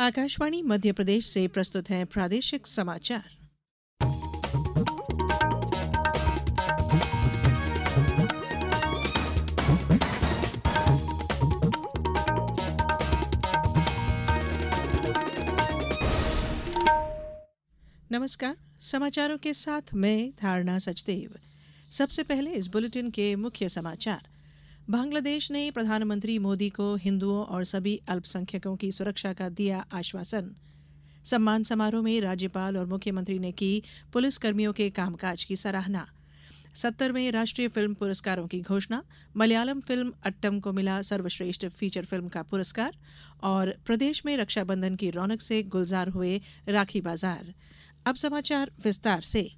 आकाशवाणी मध्य प्रदेश से प्रस्तुत हैं प्रादेशिक समाचार। नमस्कार, समाचारों के साथ मैं धारणा सचदेव। सबसे पहले इस बुलेटिन के मुख्य समाचार। बांग्लादेश ने प्रधानमंत्री मोदी को हिंदुओं और सभी अल्पसंख्यकों की सुरक्षा का दिया आश्वासन। सम्मान समारोह में राज्यपाल और मुख्यमंत्री ने की पुलिसकर्मियों के कामकाज की सराहना। 70वें राष्ट्रीय फिल्म पुरस्कारों की घोषणा। मलयालम फिल्म अट्टम को मिला सर्वश्रेष्ठ फीचर फिल्म का पुरस्कार। और प्रदेश में रक्षाबंधन की रौनक से गुलजार हुए राखी बाजार। अब समाचार विस्तार से।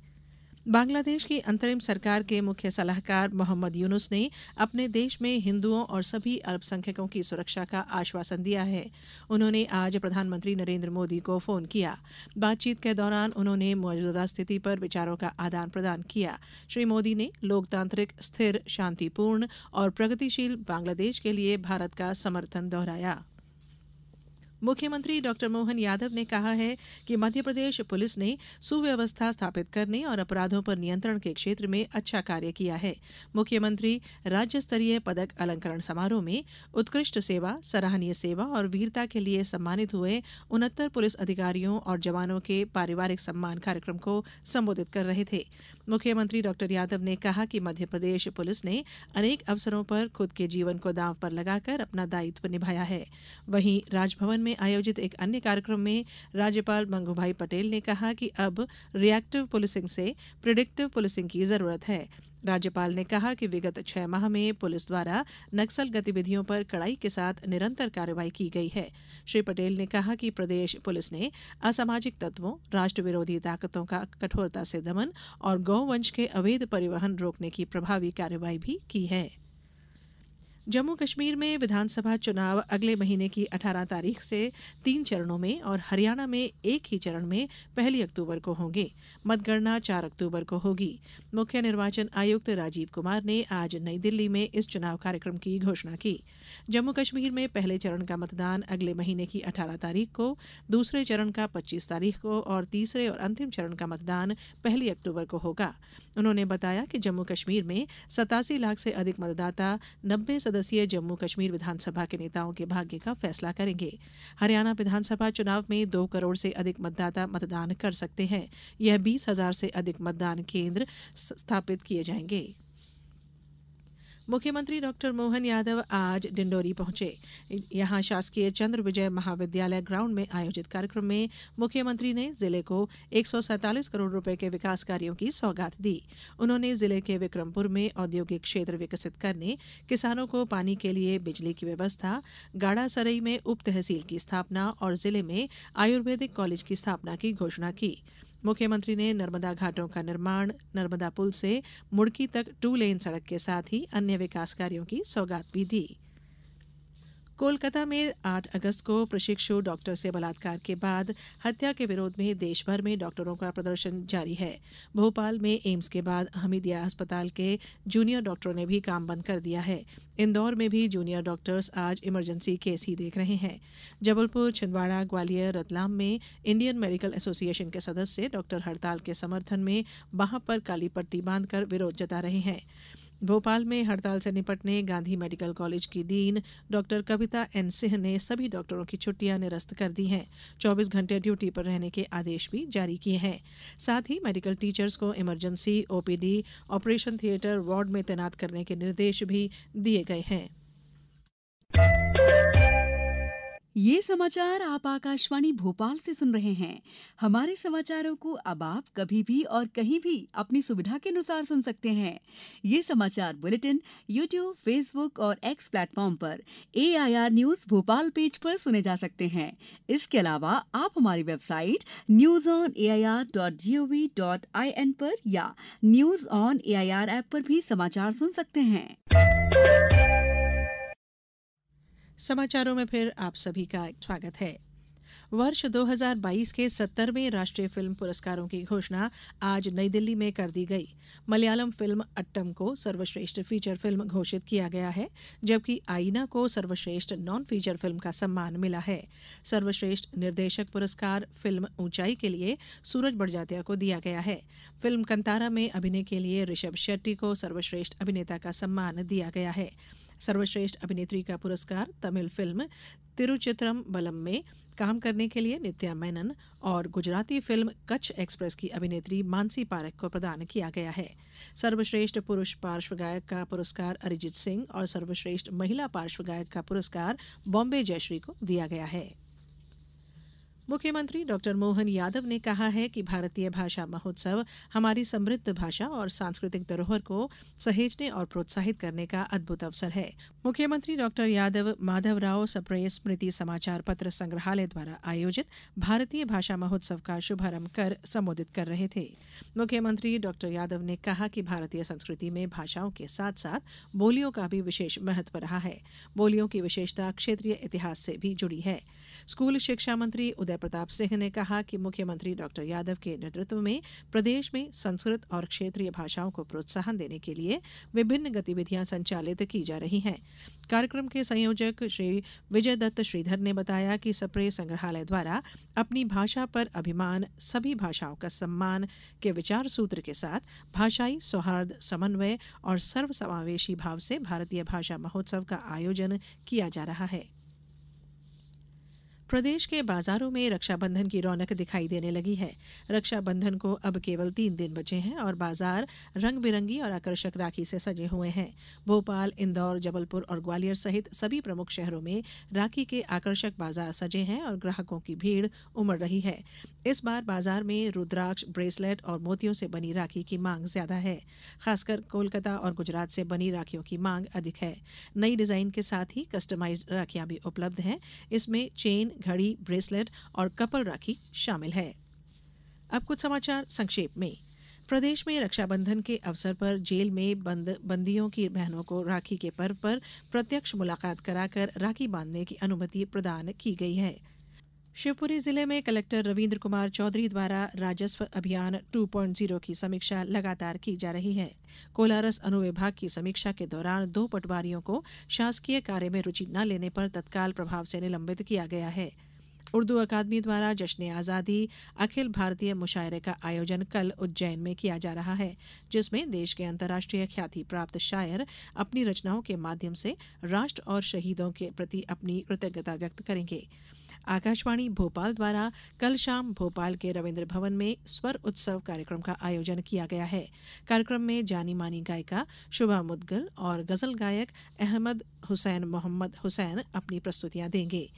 बांग्लादेश की अंतरिम सरकार के मुख्य सलाहकार मोहम्मद यूनुस ने अपने देश में हिंदुओं और सभी अल्पसंख्यकों की सुरक्षा का आश्वासन दिया है। उन्होंने आज प्रधानमंत्री नरेंद्र मोदी को फोन किया। बातचीत के दौरान उन्होंने मौजूदा स्थिति पर विचारों का आदान प्रदान किया। श्री मोदी ने लोकतांत्रिक, स्थिर, शांतिपूर्ण और प्रगतिशील बांग्लादेश के लिए भारत का समर्थन दोहराया। मुख्यमंत्री डॉ मोहन यादव ने कहा है कि मध्य प्रदेश पुलिस ने सुव्यवस्था स्थापित करने और अपराधों पर नियंत्रण के क्षेत्र में अच्छा कार्य किया है। मुख्यमंत्री राज्य स्तरीय पदक अलंकरण समारोह में उत्कृष्ट सेवा, सराहनीय सेवा और वीरता के लिए सम्मानित हुए 69 पुलिस अधिकारियों और जवानों के पारिवारिक सम्मान कार्यक्रम को संबोधित कर रहे थे। मुख्यमंत्री डॉ यादव ने कहा कि मध्य प्रदेश पुलिस ने अनेक अवसरों पर खुद के जीवन को दांव पर लगाकर अपना दायित्व निभाया है। वहीं राजभवन में आयोजित एक अन्य कार्यक्रम में राज्यपाल मंगूभाई पटेल ने कहा कि अब रिएक्टिव पुलिसिंग से प्रिडिक्टिव पुलिसिंग की जरूरत है। राज्यपाल ने कहा कि विगत 6 माह में पुलिस द्वारा नक्सल गतिविधियों पर कड़ाई के साथ निरंतर कार्रवाई की गई है। श्री पटेल ने कहा कि प्रदेश पुलिस ने असामाजिक तत्वों, राष्ट्र विरोधी ताकतों का कठोरता से दमन और गौवंश के अवैध परिवहन रोकने की प्रभावी कार्रवाई भी की है। जम्मू कश्मीर में विधानसभा चुनाव अगले महीने की 18 तारीख से 3 चरणों में और हरियाणा में एक ही चरण में 1 अक्टूबर को होंगे। मतगणना 4 अक्टूबर को होगी। मुख्य निर्वाचन आयुक्त राजीव कुमार ने आज नई दिल्ली में इस चुनाव कार्यक्रम की घोषणा की। जम्मू कश्मीर में पहले चरण का मतदान अगले महीने की 18 तारीख को, दूसरे चरण का 25 तारीख को और तीसरे और अंतिम चरण का मतदान 1 अक्टूबर को होगा। उन्होंने बताया कि जम्मू कश्मीर में 87 लाख से अधिक मतदाता 90 सदस्यीय जम्मू कश्मीर विधानसभा के नेताओं के भाग्य का फैसला करेंगे। हरियाणा विधानसभा चुनाव में 2 करोड़ से अधिक मतदाता मतदान कर सकते हैं। यह 20,000 से अधिक मतदान केंद्र स्थापित किए जाएंगे। मुख्यमंत्री डॉ मोहन यादव आज डिंडोरी पहुंचे। यहां शासकीय चंद्र विजय महाविद्यालय ग्राउंड में आयोजित कार्यक्रम में मुख्यमंत्री ने जिले को 147 करोड़ रुपए के विकास कार्यों की सौगात दी। उन्होंने जिले के विक्रमपुर में औद्योगिक क्षेत्र विकसित करने, किसानों को पानी के लिए बिजली की व्यवस्था, गाड़ासरई में उप तहसील की स्थापना और जिले में आयुर्वेदिक कॉलेज की स्थापना की घोषणा की। मुख्यमंत्री ने नर्मदा घाटों का निर्माण, नर्मदा पुल से मुड़की तक 2 लेन सड़क के साथ ही अन्य विकास कार्यों की सौगात भी दी। कोलकाता में 8 अगस्त को प्रशिक्षु डॉक्टर से बलात्कार के बाद हत्या के विरोध में देश भर में डॉक्टरों का प्रदर्शन जारी है। भोपाल में एम्स के बाद हमीदिया अस्पताल के जूनियर डॉक्टरों ने भी काम बंद कर दिया है। इंदौर में भी जूनियर डॉक्टर्स आज इमरजेंसी केस ही देख रहे हैं। जबलपुर, छिंदवाड़ा, ग्वालियर, रतलाम में इंडियन मेडिकल एसोसिएशन के सदस्य डॉक्टर हड़ताल के समर्थन में बांह पर काली पट्टी बांधकर विरोध जता रहे हैं। भोपाल में हड़ताल से निपटने गांधी मेडिकल कॉलेज की डीन डॉक्टर कविता एन सिंह ने सभी डॉक्टरों की छुट्टियां निरस्त कर दी हैं। 24 घंटे ड्यूटी पर रहने के आदेश भी जारी किए हैं। साथ ही मेडिकल टीचर्स को emergency, OPD, operation theatre, ward में तैनात करने के निर्देश भी दिए गए हैं। ये समाचार आप आकाशवाणी भोपाल से सुन रहे हैं। हमारे समाचारों को अब आप कभी भी और कहीं भी अपनी सुविधा के अनुसार सुन सकते हैं। ये समाचार बुलेटिन YouTube, Facebook और X प्लेटफॉर्म पर AIR न्यूज़ भोपाल पेज पर सुने जा सकते हैं। इसके अलावा आप हमारी वेबसाइट newsonair.gov.in पर या न्यूज़ ऑन AIR ऐप पर भी समाचार सुन सकते हैं। समाचारों में फिर आप सभी का स्वागत है। वर्ष 2022 के 70वें राष्ट्रीय फिल्म पुरस्कारों की घोषणा आज नई दिल्ली में कर दी गई। मलयालम फिल्म अट्टम को सर्वश्रेष्ठ फीचर फिल्म घोषित किया गया है, जबकि आईना को सर्वश्रेष्ठ नॉन फीचर फिल्म का सम्मान मिला है। सर्वश्रेष्ठ निर्देशक पुरस्कार फिल्म ऊंचाई के लिए सूरज बड़जात्या को दिया गया है। फिल्म कंतारा में अभिनय के लिए ऋषभ शेट्टी को सर्वश्रेष्ठ अभिनेता का सम्मान दिया गया है। सर्वश्रेष्ठ अभिनेत्री का पुरस्कार तमिल फिल्म तिरुचित्रम्बलम में काम करने के लिए नित्या मेनन और गुजराती फिल्म कच्छ एक्सप्रेस की अभिनेत्री मानसी पारेख को प्रदान किया गया है। सर्वश्रेष्ठ पुरुष पार्श्व गायक का पुरस्कार अरिजीत सिंह और सर्वश्रेष्ठ महिला पार्श्व गायक का पुरस्कार बॉम्बे जयश्री को दिया गया है। मुख्यमंत्री डॉक्टर मोहन यादव ने कहा है कि भारतीय भाषा महोत्सव हमारी समृद्ध भाषा और सांस्कृतिक धरोहर को सहेजने और प्रोत्साहित करने का अद्भुत अवसर है। मुख्यमंत्री डॉक्टर यादव माधवराव सप्रे स्मृति समाचार पत्र संग्रहालय द्वारा आयोजित भारतीय भाषा महोत्सव का शुभारंभ कर संबोधित कर रहे थे। मुख्यमंत्री डॉक्टर यादव ने कहा कि भारतीय संस्कृति में भाषाओं के साथ साथ बोलियों का भी विशेष महत्व रहा है। बोलियों की विशेषता क्षेत्रीय इतिहास से भी जुड़ी है। स्कूल शिक्षा मंत्री उदय प्रताप सिंह ने कहा कि मुख्यमंत्री डॉक्टर यादव के नेतृत्व में प्रदेश में संस्कृत और क्षेत्रीय भाषाओं को प्रोत्साहन देने के लिए विभिन्न गतिविधियां संचालित की जा रही हैं। कार्यक्रम के संयोजक श्री विजय दत्त श्रीधर ने बताया कि सप्रे संग्रहालय द्वारा अपनी भाषा पर अभिमान, सभी भाषाओं का सम्मान के विचार सूत्र के साथ भाषाई सौहार्द, समन्वय और सर्वसमावेशी भाव से भारतीय भाषा महोत्सव का आयोजन किया जा रहा है। प्रदेश के बाजारों में रक्षाबंधन की रौनक दिखाई देने लगी है। रक्षाबंधन को अब केवल 3 दिन बचे हैं और बाजार रंग बिरंगी और आकर्षक राखी से सजे हुए हैं। भोपाल, इंदौर, जबलपुर और ग्वालियर सहित सभी प्रमुख शहरों में राखी के आकर्षक बाजार सजे हैं और ग्राहकों की भीड़ उमड़ रही है। इस बार बाजार में रुद्राक्ष, ब्रेसलेट और मोतियों से बनी राखी की मांग ज्यादा है। खासकर कोलकाता और गुजरात से बनी राखियों की मांग अधिक है। नई डिजाइन के साथ ही कस्टमाइज्ड राखियां भी उपलब्ध हैं। इसमें चेन, घड़ी, ब्रेसलेट और कपल राखी शामिल है। अब कुछ समाचार संक्षेप में। प्रदेश में रक्षाबंधन के अवसर पर जेल में बंद बंदियों की बहनों को राखी के पर्व पर प्रत्यक्ष मुलाकात कराकर राखी बांधने की अनुमति प्रदान की गई है। शिवपुरी जिले में कलेक्टर रविंद्र कुमार चौधरी द्वारा राजस्व अभियान 2.0 की समीक्षा लगातार की जा रही है। कोलारस अनुविभाग की समीक्षा के दौरान 2 पटवारियों को शासकीय कार्य में रुचि न लेने पर तत्काल प्रभाव से निलंबित किया गया है। उर्दू अकादमी द्वारा जश्न आज़ादी अखिल भारतीय मुशायरे का आयोजन कल उज्जैन में किया जा रहा है, जिसमें देश के अंतर्राष्ट्रीय ख्याति प्राप्त शायर अपनी रचनाओं के माध्यम से राष्ट्र और शहीदों के प्रति अपनी कृतज्ञता व्यक्त करेंगे। आकाशवाणी भोपाल द्वारा कल शाम भोपाल के रविंद्र भवन में स्वर उत्सव कार्यक्रम का आयोजन किया गया है। कार्यक्रम में जानी मानी गायिका शुभा मुदगल और गजल गायक अहमद हुसैन मोहम्मद हुसैन अपनी प्रस्तुतियां देंगे।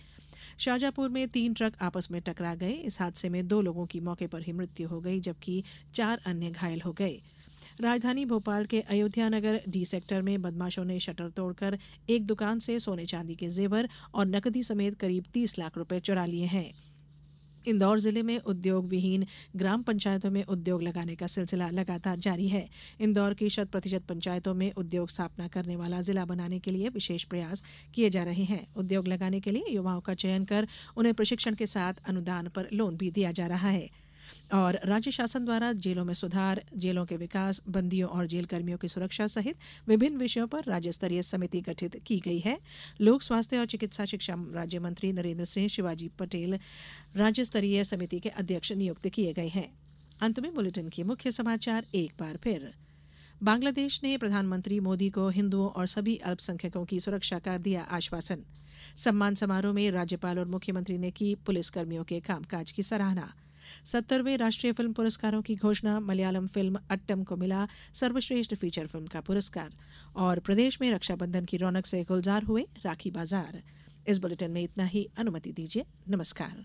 शाजापुर में 3 ट्रक आपस में टकरा गए। इस हादसे में 2 लोगों की मौके पर ही मृत्यु हो गई, जबकि 4 अन्य घायल हो गए। राजधानी भोपाल के अयोध्या नगर डी सेक्टर में बदमाशों ने शटर तोड़कर एक दुकान से सोने चांदी के जेवर और नकदी समेत करीब 30 लाख रुपए चुरा लिए हैं। इंदौर जिले में उद्योग विहीन ग्राम पंचायतों में उद्योग लगाने का सिलसिला लगातार जारी है। इंदौर की 100% पंचायतों में उद्योग स्थापना करने वाला जिला बनाने के लिए विशेष प्रयास किए जा रहे हैं। उद्योग लगाने के लिए युवाओं का चयन कर उन्हें प्रशिक्षण के साथ अनुदान पर लोन भी दिया जा रहा है। और राज्य शासन द्वारा जेलों में सुधार, जेलों के विकास, बंदियों और जेल कर्मियों की सुरक्षा सहित विभिन्न विषयों पर राज्य स्तरीय समिति गठित की गई है। लोक स्वास्थ्य और चिकित्सा शिक्षा राज्य मंत्री नरेंद्र सिंह शिवाजी पटेल राज्य स्तरीय समिति के अध्यक्ष नियुक्त किए गए हैं। अंत में बुलेटिन के मुख्य समाचार एक बार फिर। बांग्लादेश ने प्रधानमंत्री मोदी को हिंदुओं और सभी अल्पसंख्यकों की सुरक्षा का दिया आश्वासन। सम्मान समारोह में राज्यपाल और मुख्यमंत्री ने की पुलिसकर्मियों के कामकाज की सराहना। 70वें राष्ट्रीय फिल्म पुरस्कारों की घोषणा, मलयालम फिल्म अट्टम को मिला सर्वश्रेष्ठ फीचर फिल्म का पुरस्कार। और प्रदेश में रक्षाबंधन की रौनक से गुलजार हुए राखी बाजार। इस बुलेटिन में इतना ही। अनुमति दीजिए। नमस्कार।